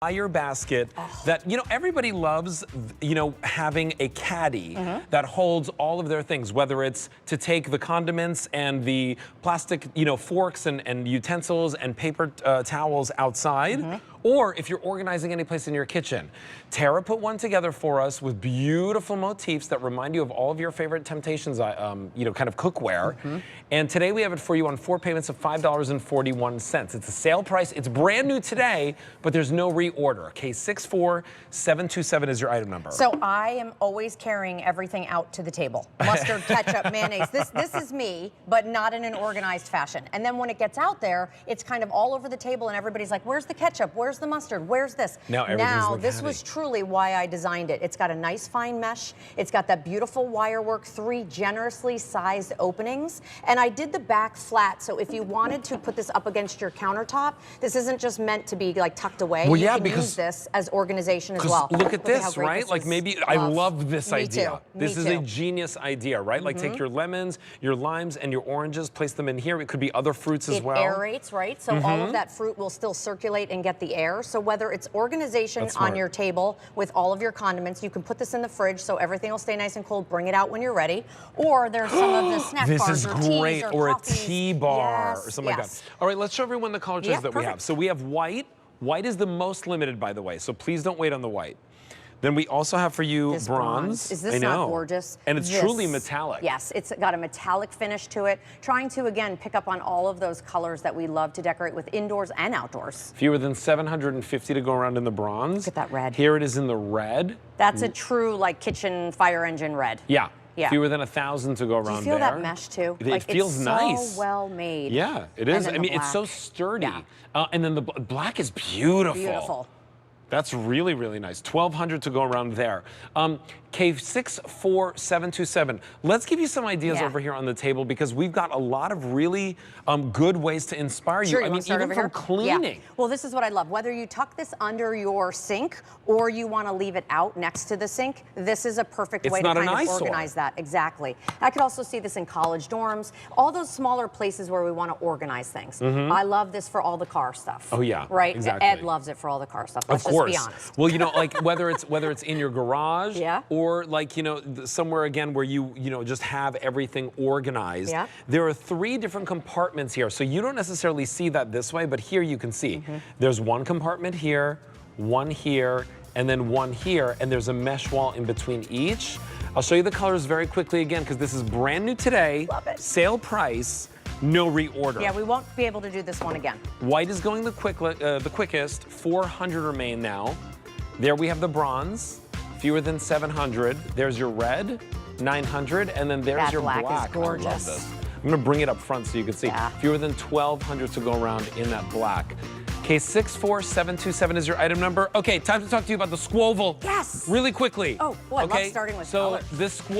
Fire basket that, everybody loves, having a caddy that holds all of their things, whether it's to take the condiments and the plastic, forks and utensils and paper towels outside, or if you're organizing any place in your kitchen. Tara put one together for us with beautiful motifs that remind you of all of your favorite Temp-tations, kind of cookware. And today we have it for you on 4 payments of $5.41. It's a sale price. It's brand new today, but there's no reorder. K64727 is your item number. So I am always carrying everything out to the table. Mustard, ketchup, mayonnaise. This is me, but not in an organized fashion. And then when it gets out there, it's kind of all over the table and everybody's like, where's the ketchup? Where's the mustard? Where's this? Now this was truly why I designed it. It's got a nice fine mesh. It's got that beautiful wire work, 3 generously sized openings. And I did the back flat, so if you wanted to put this up against your countertop, this isn't just meant to be like tucked away. Well, you yeah, can because use this as organization as well. Look at this, right? Like maybe I love this idea. Too. This is a genius idea, right? Like take your lemons, your limes, and your oranges, place them in here. It could be other fruits as well. It aerates, right? So all of that fruit will still circulate and get the air. So whether it's organization on your table with all of your condiments, you can put this in the fridge so everything will stay nice and cold. Bring it out when you're ready. Or there's some of the snack bars This is great, or a tea bar or something like that. All right, let's show everyone the color choices that we have. So we have white. White is the most limited, by the way, so please don't wait on the white. Then we also have for you this bronze. Is this not gorgeous? And it's truly metallic. Yes, it's got a metallic finish to it. Trying to, again, pick up on all of those colors that we love to decorate with indoors and outdoors. Fewer than 750 to go around in the bronze. Look at that red. Here it is in the red. That's a true, like, kitchen fire engine red. Yeah. Yeah. Fewer than 1,000 to go around there. Do you feel that mesh too? It feels nice. It's so well made. Yeah, it is. I mean, it's so sturdy. Yeah. And then the black is beautiful. Beautiful. That's really, really nice. 1,200 to go around there. K64727. Let's give you some ideas over here on the table because we've got a lot of really good ways to inspire you. I mean, even from cleaning. Yeah. Well, this is what I love. Whether you tuck this under your sink or you want to leave it out next to the sink, this is a perfect way to kind of organize that. Exactly. I could also see this in college dorms, all those smaller places where we want to organize things. I love this for all the car stuff. Oh yeah, right. Exactly. Ed loves it for all the car stuff. Let's just be honest. Well, like whether it's in your garage, or like somewhere again where you just have everything organized. Yeah. There are 3 different compartments here, so you don't necessarily see that this way, but here you can see. There's one compartment here, one here, and then one here, and there's a mesh wall in between each. I'll show you the colors very quickly again because this is brand new today. Love it. Sale price. No reorder. Yeah, we won't be able to do this one again. White is going the quickest. 400 remain now. There we have the bronze. Fewer than 700. There's your red. 900, and then there's your black. Is gorgeous. I love this. I'm gonna bring it up front so you can see. Fewer than 1,200 to go around in that black. K64727 is your item number. Okay, time to talk to you about the squoval. Yes. Really quickly. Oh, boy, I love starting with colors. So this squoval.